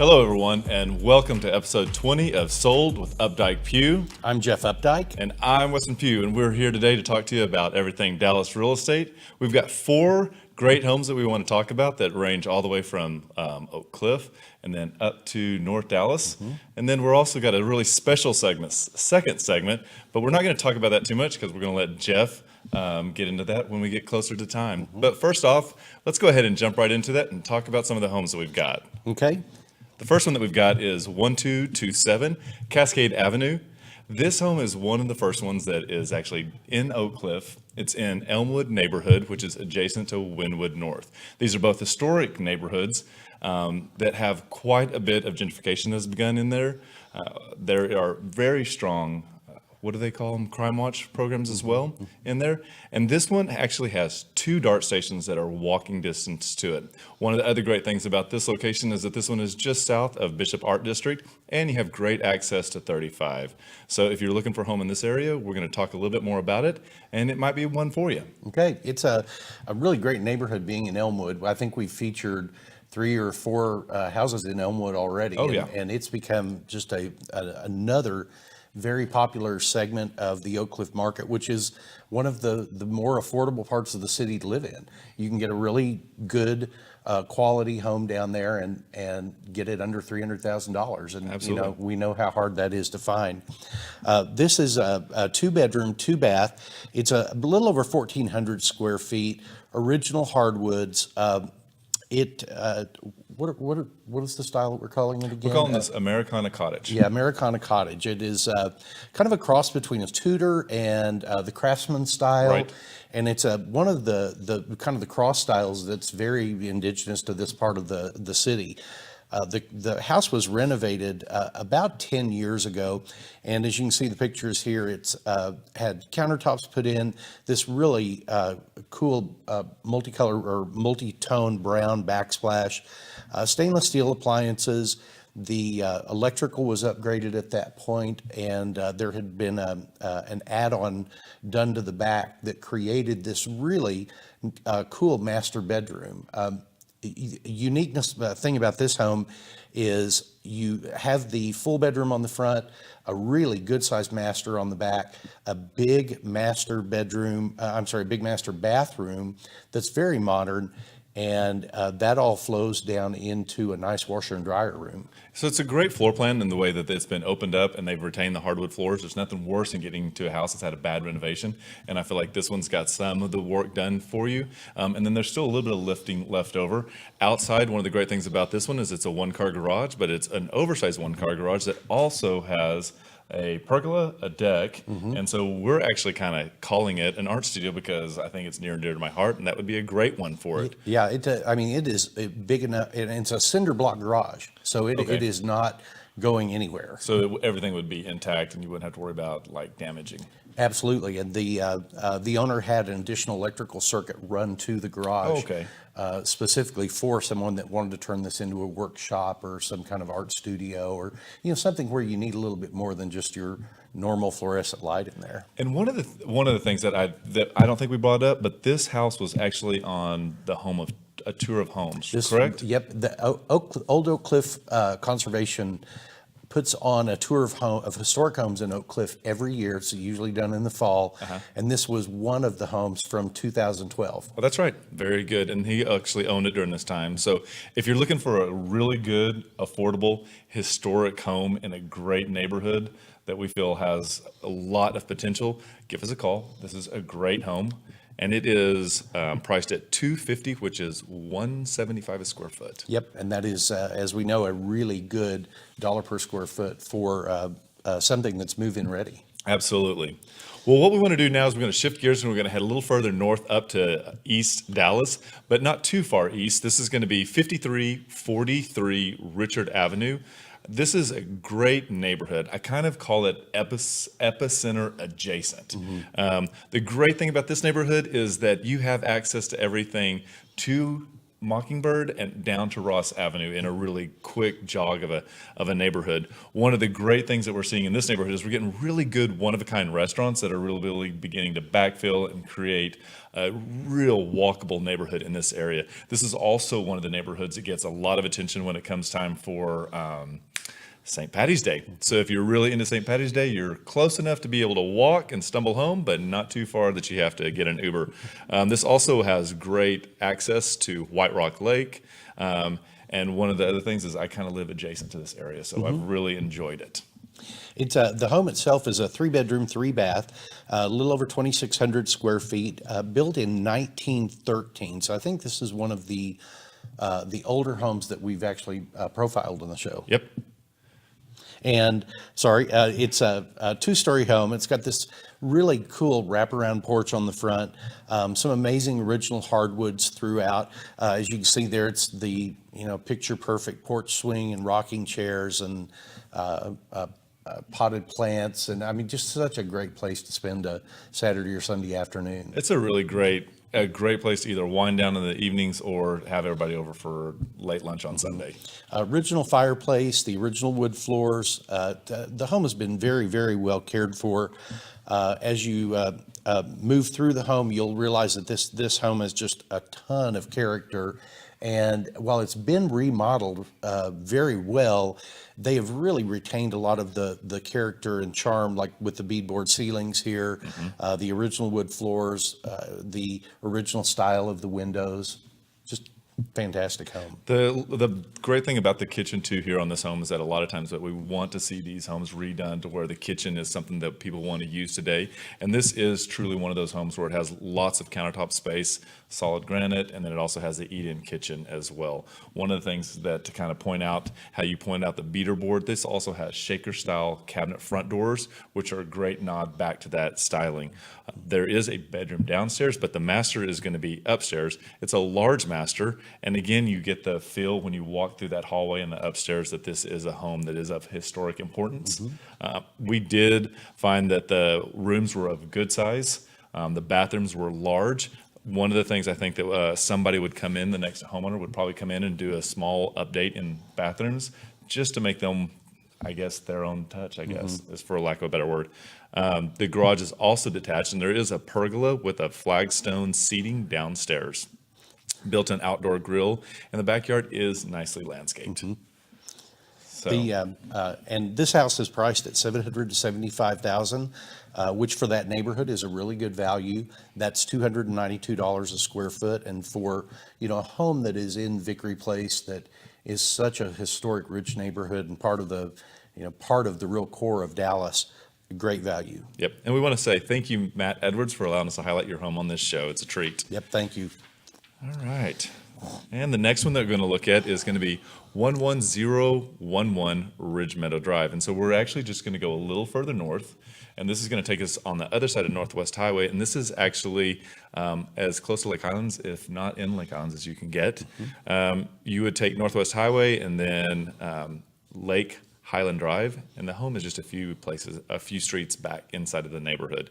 Hello, everyone, and welcome to episode 20 of Sold with Updike Pugh. I'm Jeff Updike. And I'm Weston Pugh, and we're here today to talk to you about everything Dallas real estate. We've got 4 great homes that we want to talk about that range all the way from Oak Cliff and then up to North Dallas. And then we're also got a really special second segment, but we're not going to talk about that too much because we're going to let Jeff get into that when we get closer to time. But first off, let's go ahead and jump right into that and talk about some of the homes that we've got. Okay. The first one that we've got is 1227 Cascade Avenue. This home is one of the first ones that is actually in Oak Cliff. It's in Elmwood neighborhood, which is adjacent to Wynwood North. These are both historic neighborhoods that have quite a bit of gentrification that has begun in there. There are very strong, what do they call them, crime watch programs as well in there. And this one actually has 2 DART stations that are walking distance to it. One of the other great things about this location is that this one is just south of Bishop Art District, and you have great access to 35. So if you're looking for a home in this area, we're going to talk a little bit more about it, and it might be one for you. Okay. It's a really great neighborhood being in Elmwood. I think we've featured 3 or 4 houses in Elmwood already. Oh, yeah. And it's become just another very popular segment of the Oak Cliff market, which is one of the more affordable parts of the city to live in. You can get a really good quality home down there and get it under $300,000. And Absolutely. we know how hard that is to find. This is a 2-bedroom, 2-bath. It's a little over 1,400 square feet, original hardwoods. What is the style that we're calling it again? We're calling this Americana Cottage. Yeah, Americana Cottage. It is kind of a cross between a Tudor and the Craftsman style. Right. And it's one of the kind of the cross styles that's very indigenous to this part of the city. The house was renovated about 10 years ago, and as you can see the pictures here, it's had countertops put in, this really cool multicolor or multi-tone brown backsplash, stainless steel appliances. The electrical was upgraded at that point, and there had been an add-on done to the back that created this really cool master bedroom. Uniqueness thing about this home is you have the full bedroom on the front, a really good sized master on the back, a big master bathroom that's very modern, and that all flows down into a nice washer and dryer room. So it's a great floor plan in the way that it's been opened up and they've retained the hardwood floors. There's nothing worse than getting to a house that's had a bad renovation. And I feel like this one's got some of the work done for you. And then there's still a little bit of lifting left over. Outside, one of the great things about this one is it's a 1-car garage, but it's an oversized 1-car garage that also has a pergola, a deck, and so we're actually kind of calling it an art studio because I think it's near and dear to my heart, and that would be a great one for it. Yeah, it is big enough, and it's a cinder block garage, so it is not going anywhere. So everything would be intact, and you wouldn't have to worry about like damaging. Absolutely, and the owner had an additional electrical circuit run to the garage, specifically for someone that wanted to turn this into a workshop or some kind of art studio, or something where you need a little bit more than just your normal fluorescent light in there. And one of the things that I don't think we brought up, but this house was actually on the home of a tour of homes, correct? Yep, the Old Oak Cliff Conservation puts on a tour of historic homes in Oak Cliff every year. It's usually done in the fall, and this was one of the homes from 2012. Well, that's right. Very good. And he actually owned it during this time. So if you're looking for a really good, affordable, historic home in a great neighborhood that we feel has a lot of potential, give us a call. This is a great home. And it is priced at $250,000, which is $175 a square foot. Yep, and that is, as we know, a really good dollar per square foot for something that's move-in ready. Absolutely. Well, what we want to do now is we're going to shift gears and we're going to head a little further north up to East Dallas, but not too far east. This is going to be 5343 Richard Avenue. This is a great neighborhood. I kind of call it epicenter adjacent. The great thing about this neighborhood is that you have access to everything to Mockingbird and down to Ross Avenue in a really quick jog of a neighborhood. One of the great things that we're seeing in this neighborhood is we're getting really good one-of-a-kind restaurants that are really beginning to backfill and create a real walkable neighborhood in this area. This is also one of the neighborhoods that gets a lot of attention when it comes time for St. Patty's Day. So if you're really into St. Patty's Day, you're close enough to be able to walk and stumble home, but not too far that you have to get an Uber. This also has great access to White Rock Lake. And one of the other things is I kind of live adjacent to this area, so I've really enjoyed it. It's the home itself is a 3-bedroom, 3-bath, a little over 2,600 square feet, built in 1913. So I think this is one of the older homes that we've actually profiled on the show. Yep. And it's a 2-story home. It's got this really cool wraparound porch on the front, some amazing original hardwoods throughout. As you can see there, it's the picture perfect porch swing and rocking chairs and potted plants. And I mean, just such a great place to spend a Saturday or Sunday afternoon. It's a great place to either wind down in the evenings or have everybody over for late lunch on Sunday. Original fireplace, the original wood floors. The home has been very, very well cared for. As you move through the home, you'll realize that this home has just a ton of character. And while it's been remodeled very well, they have really retained a lot of the character and charm, like with the beadboard ceilings here, the original wood floors, the original style of the windows. Just fantastic home. The great thing about the kitchen too here on this home is that a lot of times that we want to see these homes redone to where the kitchen is something that people want to use today. And this is truly one of those homes where it has lots of countertop space, solid granite, and then it also has the eat-in kitchen as well. One of the things that to kind of point out how you point out the beater board, this also has shaker style cabinet front doors, which are a great nod back to that styling. There is a bedroom downstairs, but the master is going to be upstairs. It's a large master. And again, you get the feel when you walk through that hallway and the upstairs that this is a home that is of historic importance. We did find that the rooms were of good size. The bathrooms were large. One of the things I think that somebody would come in, the next homeowner would probably come in and do a small update in bathrooms just to make them, I guess, their own touch, I guess, is for lack of a better word. The garage is also detached, and there is a pergola with a flagstone seating downstairs. Built-in outdoor grill, and the backyard is nicely landscaped. So, and this house is priced at $775,000, which for that neighborhood is a really good value. That's $292 a square foot, and for a home that is in Vickery Place, that is such a historic, rich neighborhood and part of the real core of Dallas. Great value. Yep, and we want to say thank you, Matt Edwards, for allowing us to highlight your home on this show. It's a treat. Yep, thank you. All right. And the next one that we're going to look at is going to be 11011 Ridge Meadow Drive. And so we're actually just going to go a little further north, and this is going to take us on the other side of Northwest Highway. And this is actually as close to Lake Highlands, if not in Lake Highlands, as you can get. You would take Northwest Highway and then Lake Highland Drive, and the home is just a few streets back inside of the neighborhood.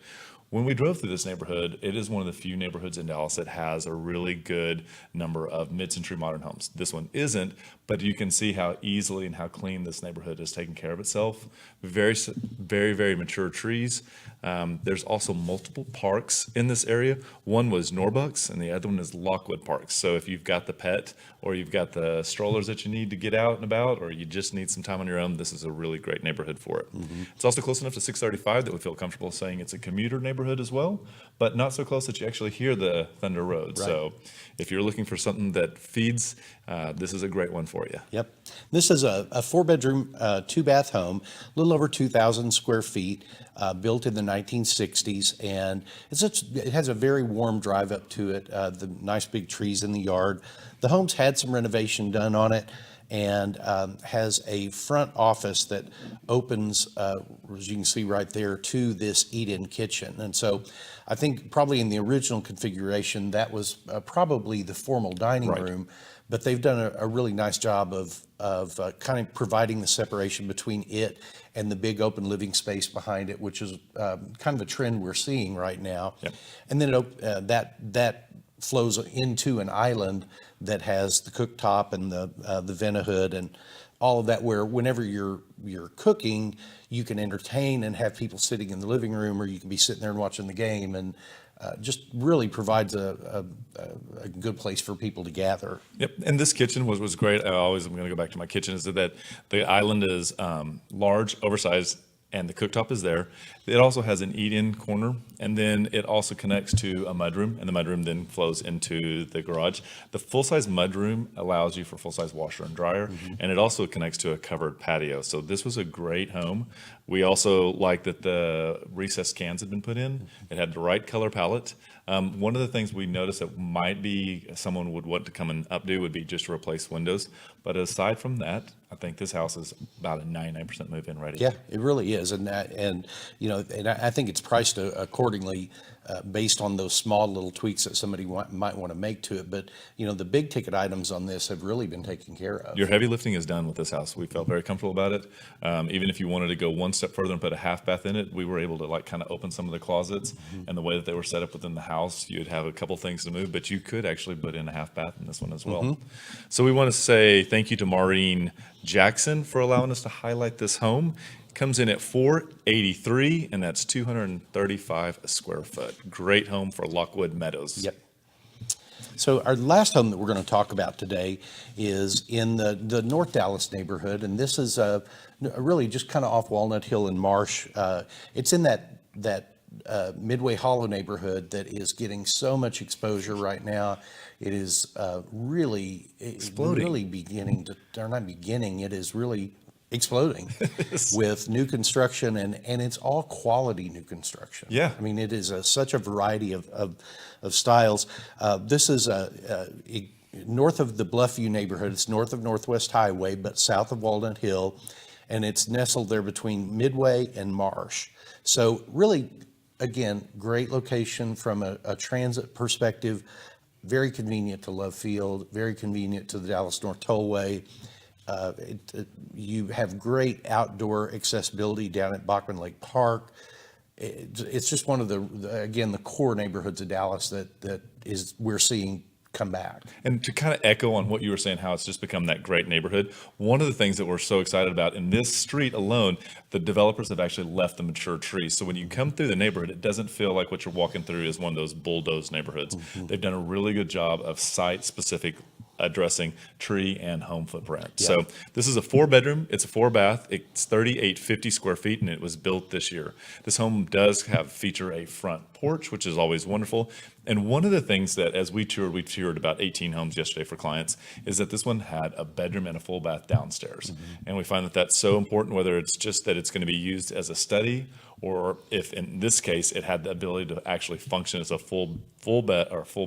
When we drove through this neighborhood, it is one of the few neighborhoods in Dallas that has a really good number of mid-century modern homes. This one isn't, but you can see how easily and how clean this neighborhood has taken care of itself. Very, very, very mature trees. There's also multiple parks in this area. One was Norbucks, and the other one is Lockwood Parks. So if you've got the pet, or you've got the strollers that you need to get out and about, or you just need some time on your own, this is a really great neighborhood for it. It's also close enough to 635 that we feel comfortable saying it's a commuter neighborhood as well, but not so close that you actually hear the Thunder Road. Right. So if you're looking for something that feeds, this is a great one for you. Yep. This is a 4-bedroom, 2-bath home, a little over 2,000 square feet, built in the 1960s, and it has a very warm drive up to it, the nice big trees in the yard. The home's had some renovation done on it, and has a front office that opens, as you can see right there, to this eat-in kitchen. And so I think probably in the original configuration, that was probably the formal dining room, but they've done a really nice job of kind of providing the separation between it and the big open living space behind it, which is kind of a trend we're seeing right now. Yep. And then that flows into an island that has the cooktop and the vent hood and all of that, where whenever you're cooking, you can entertain and have people sitting in the living room, or you can be sitting there and watching the game, and just really provides a good place for people to gather. Yep, and this kitchen was great. I'm going to go back to my kitchen. Is that the island is large, oversized, and the cooktop is there. It also has an eat-in corner, and then it also connects to a mudroom, and the mudroom then flows into the garage. The full-size mudroom allows you for full-size washer and dryer, and it also connects to a covered patio. So this was a great home. We also like that the recessed cans had been put in. It had the right color palette. One of the things we noticed that might be someone would want to come and updo would be just to replace windows. But aside from that, I think this house is about a 99% move-in ready. Yeah, it really is, and I think it's priced accordingly based on those small little tweaks that somebody might want to make to it. But the big ticket items on this have really been taken care of. Your heavy lifting is done with this house. We felt very comfortable about it. Even if you wanted to go one step further and put a half bath in it, we were able to kind of open some of the closets, and the way that they were set up within the house, you'd have a couple things to move, but you could actually put in a half bath in this one as well. So we want to say thank you to Maureen Jackson for allowing us to highlight this home. Comes in at $483, and that's 235 a square foot. Great home for Lockwood Meadows. Yep. So our last home that we're going to talk about today is in the North Dallas neighborhood, and this is really just kind of off Walnut Hill and Marsh. It's in that Midway Hollow neighborhood that is getting so much exposure right now. It is really beginning to, or not beginning, it is really exploding with new construction, and it's all quality new construction. Yeah. I mean, it is such a variety of styles. This is north of the Bluffview neighborhood. It's north of Northwest Highway, but south of Walnut Hill, and it's nestled there between Midway and Marsh. So really, again, great location from a transit perspective, very convenient to Love Field, very convenient to the Dallas North Tollway. You have great outdoor accessibility down at Bachman Lake Park. It's just one of the core neighborhoods of Dallas that we're seeing come back. And to kind of echo on what you were saying, how it's just become that great neighborhood, one of the things that we're so excited about in this street alone, the developers have actually left the mature trees. So when you come through the neighborhood, it doesn't feel like what you're walking through is one of those bulldozed neighborhoods. They've done a really good job of site-specific addressing tree and home footprint. Yeah. So this is a 4-bedroom, it's a 4-bath, it's 3,850 square feet, and it was built this year. This home does feature a front porch, which is always wonderful. And one of the things that as we toured about 18 homes yesterday for clients, is that this one had a bedroom and a full bath downstairs. And we find that that's so important, whether it's just that it's going to be used as a study, or if in this case it had the ability to actually function as a full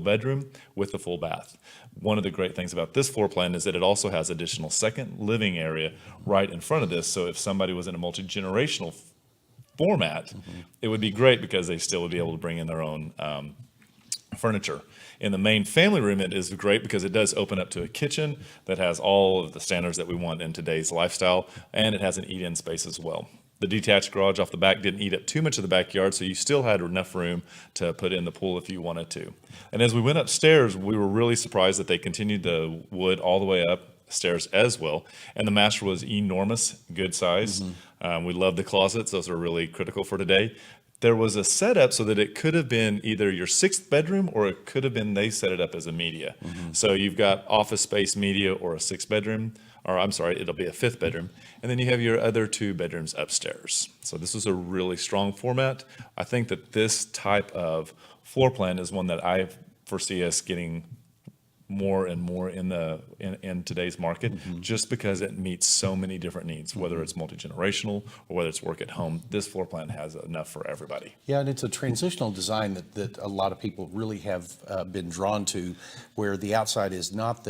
bedroom with a full bath. One of the great things about this floor plan is that it also has additional second living area right in front of this. So if somebody was in a multi-generational format, it would be great because they still would be able to bring in their own furniture. In the main family room, it is great because it does open up to a kitchen that has all of the standards that we want in today's lifestyle, and it has an eat-in space as well. The detached garage off the back didn't eat up too much of the backyard, so you still had enough room to put in the pool if you wanted to. And as we went upstairs, we were really surprised that they continued the wood all the way upstairs as well. And the master was enormous, good size. We love the closets. Those are really critical for today. There was a setup so that it could have been either your 6th bedroom, or it could have been they set it up as a media. So you've got office space, media, or a 6th bedroom. Or I'm sorry, it'll be a 5th bedroom. And then you have your other 2 bedrooms upstairs. So this is a really strong format. I think that this type of floor plan is one that I foresee us getting more and more in today's market, just because it meets so many different needs, whether it's multi-generational or whether it's work at home. This floor plan has enough for everybody. Yeah, and it's a transitional design that a lot of people really have been drawn to, where the outside is not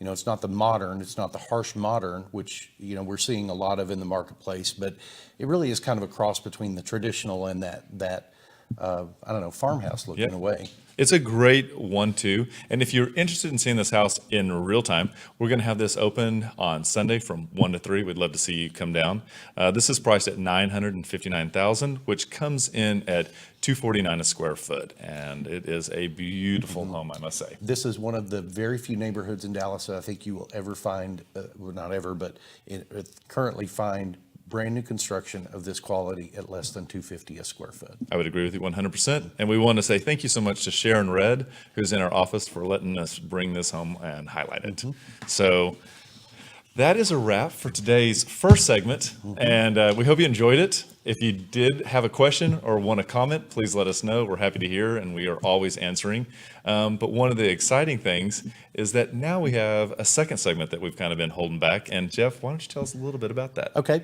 it's not the modern, it's not the harsh modern, which, we're seeing a lot of in the marketplace, but it really is kind of a cross between the traditional and that I don't know, farmhouse looking Yeah. away. It's a great 1-2. And if you're interested in seeing this house in real time, we're going to have this open on Sunday from 1 to 3. We'd love to see you come down. This is priced at $959,000, which comes in at $249 a square foot. And it is a beautiful home, I must say. This is one of the very few neighborhoods in Dallas that I think you will ever find, well, not ever, but currently find brand new construction of this quality at less than $250 a square foot. I would agree with you 100%. And we want to say thank you so much to Sharon Red, who's in our office, for letting us bring this home and highlight it. So that is a wrap for today's first segment. And we hope you enjoyed it. If you did have a question or want to comment, please let us know. We're happy to hear, and we are always answering. But one of the exciting things is that now we have a second segment that we've kind of been holding back. And Jeff, why don't you tell us a little bit about that? Okay.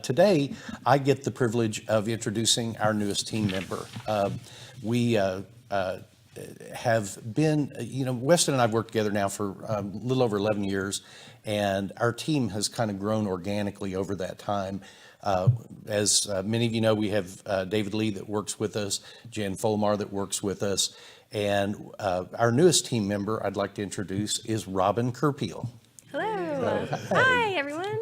Today, I get the privilege of introducing our newest team member. We have been, Weston and I have worked together now for a little over 11 years, and our team has kind of grown organically over that time. As many of you know, we have David Lee that works with us, Jan Folmar that works with us, and our newest team member I'd like to introduce is Robyn Kurpiel. Hello. Hi, everyone.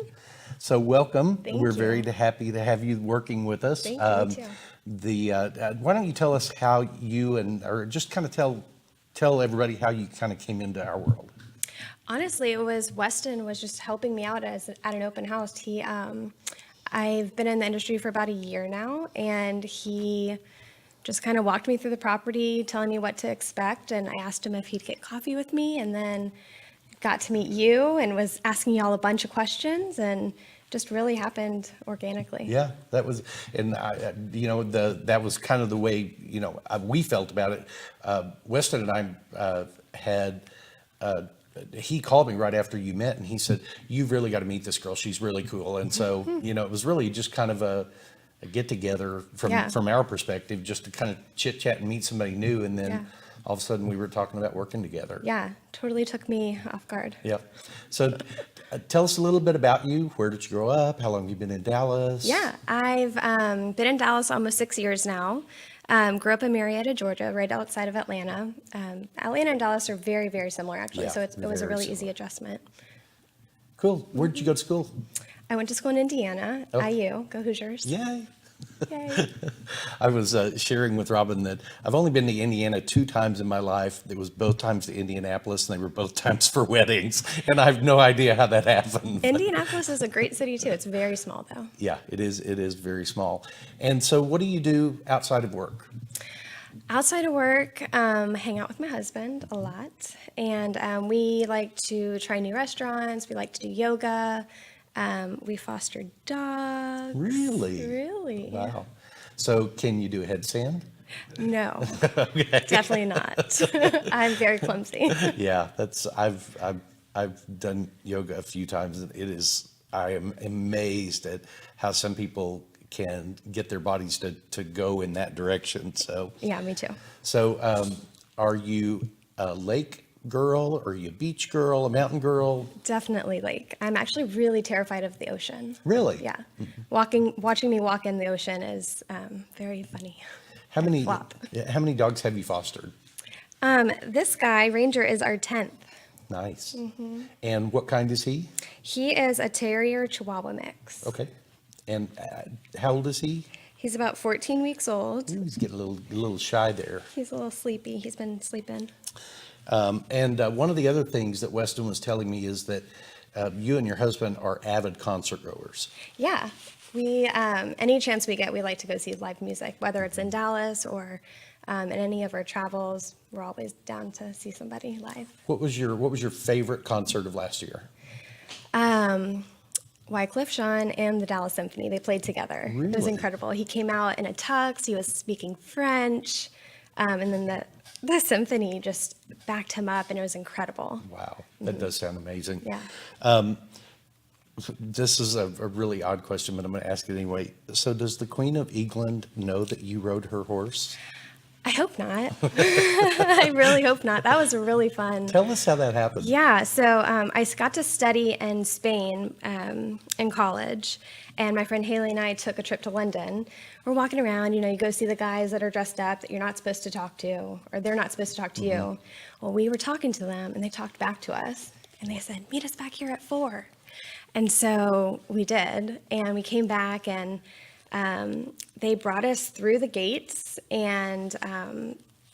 So welcome. Thank We're you. very happy to have you working with us. Thank you, me too. Why don't you tell us how you or just kind of tell everybody how you kind of came into our world. Honestly, it was Weston was just helping me out at an open house. I've been in the industry for about a year now, and he just kind of walked me through the property, telling me what to expect, and I asked him if he'd get coffee with me, and then got to meet you and was asking y'all a bunch of questions, and just really happened organically. Yeah, that was, and that was kind of the way we felt about it. Weston and I had. He called me right after you met, and he said, "You've really got to meet this girl. She's really cool." And so, it was really just kind of a get together from our perspective, just to kind of chit chat and meet somebody new, and then all of a sudden we were talking about working together. Yeah, totally took me off guard. Yeah. So, tell us a little bit about you. Where did you grow up? How long have you been in Dallas? Yeah, I've been in Dallas almost 6 years now. Grew up in Marietta, Georgia, right outside of Atlanta. Atlanta and Dallas are very, very similar, actually. Yeah, So it was a very really easy similar. adjustment. Cool. Where did you go to school? I went to school in Indiana, Oh. IU, go Hoosiers. Yay. Yay. I was sharing with Robyn that I've only been to Indiana 2 times in my life. It was both times to Indianapolis, and they were both times for weddings. And I have no idea how that happened. Indianapolis is a great city, too. It's very small, though. Yeah, it is. It is very small. And so what do you do outside of work? Outside of work, hang out with my husband a lot. And we like to try new restaurants. We like to do yoga. We foster dogs. Really? Really? Wow. So can you do a headstand? No, definitely not. I'm very clumsy. Yeah, I've done yoga a few times, and I am amazed at how some people can get their bodies to go in that direction. So Yeah, me too. So, are you a lake girl? Or are you a beach girl, a mountain girl? Definitely lake. I'm actually really terrified of the ocean. Really? Yeah. Watching me walk in the ocean is very funny. How many Flop. how many dogs have you fostered? This guy, Ranger, is our 10th. Nice. Mm-hmm. And what kind is he? He is a Terrier Chihuahua mix. Okay. And how old is he? He's about 14 weeks old. He's getting a little shy there. He's a little sleepy. He's been sleeping. And one of the other things that Weston was telling me is that you and your husband are avid concert goers. Yeah. We, any chance we get, we like to go see live music, whether it's in Dallas or in any of our travels. We're always down to see somebody live. What was your favorite concert of last year? Wycliffe Jean and the Dallas Symphony, they played together. It was Really? incredible. He came out in a tux, he was speaking French, and then the symphony just backed him up, and it was incredible. Wow, that does sound amazing. Yeah. This is a really odd question, but I'm going to ask it anyway. So does the Queen of England know that you rode her horse? I hope not. I really hope not. That was really fun. Tell us how that happened. Yeah, so I got to study in Spain in college, and my friend Haley and I took a trip to London. We're walking around, you go see the guys that are dressed up that you're not supposed to talk to, or they're not supposed to talk to you. Well, we were talking to them, and they talked back to us, and they said, meet us back here at 4. And so we did, and we came back, and they brought us through the gates, and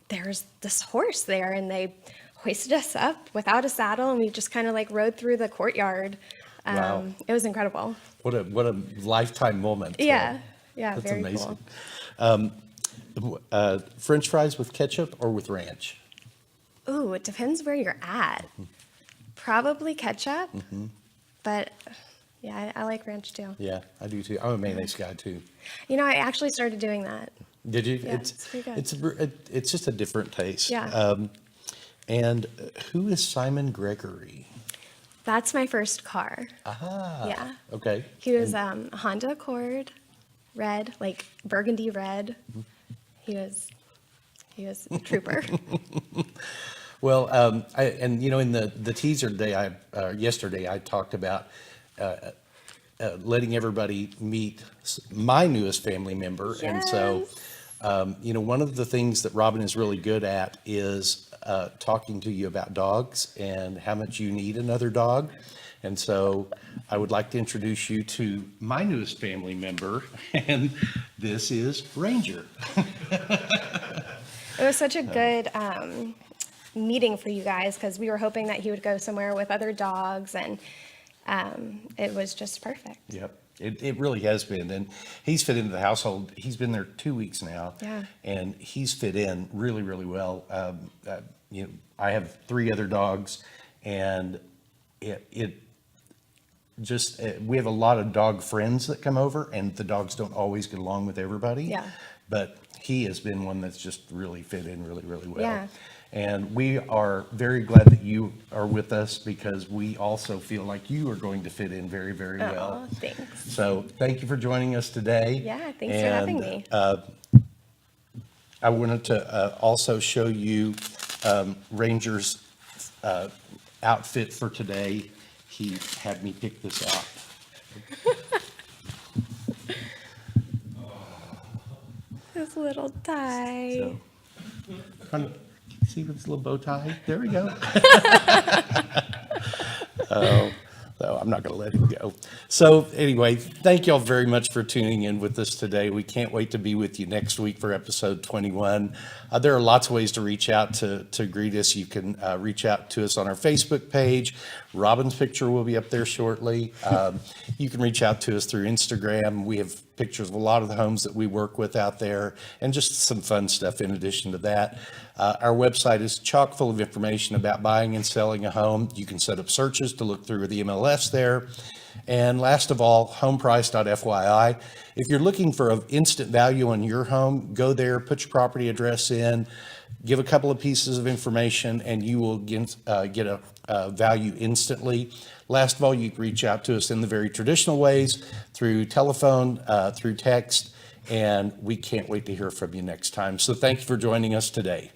there's this horse there, and they hoisted us up without a saddle, and we just kind of like rode through the courtyard. Wow. It was incredible. What a lifetime moment. Yeah, yeah, That's very amazing. cool. French fries with ketchup or with ranch? Ooh, it depends where you're at. Probably ketchup, but yeah, I like ranch too. Yeah, I do too. I'm a mayonnaise guy too. I actually started doing that. Did you? Yeah, it's pretty good. It's just a different taste. Yeah. And who is Simon Gregory? That's my first car. Ah. Yeah. Okay. He was a Honda Accord, red, like burgundy red. He was a trooper. Well, in the teaser day, yesterday, I talked about letting everybody meet my newest family member, and so, one of the things that Robyn is really good at is talking to you about dogs and how much you need another dog. And so I would like to introduce you to my newest family member, and this is Ranger. It was such a good meeting for you guys because we were hoping that he would go somewhere with other dogs, and it was just perfect. Yep. It really has been, and he's fit into the household. He's been there 2 weeks now, Yeah. and he's fit in really, really well. I have 3 other dogs, and we have a lot of dog friends that come over, and the dogs don't always get along with everybody. Yeah. But he has been one that's just really fit in really, really well. Yeah. And we are very glad that you are with us because we also feel like you are going to fit in very, very well. Oh, thanks. So thank you for joining us today. Yeah, thanks for having me. I wanted to also show you Ranger's outfit for today. He had me pick this out. His little tie. So, kind of, see with this little bow tie? There we go. So I'm not going to let him go. So anyway, thank y'all very much for tuning in with us today. We can't wait to be with you next week for episode 21. There are lots of ways to reach out to greet us. You can reach out to us on our Facebook page. Robyn's picture will be up there shortly. You can reach out to us through Instagram. We have pictures of a lot of the homes that we work with out there and just some fun stuff in addition to that. Our website is chock full of information about buying and selling a home. You can set up searches to look through the MLS there. And last of all, homeprice.fyi. If you're looking for an instant value on your home, go there, put your property address in, give a couple of pieces of information, and you will get a value instantly. Last of all, you can reach out to us in the very traditional ways, through telephone, through text, and we can't wait to hear from you next time. So thank you for joining us today.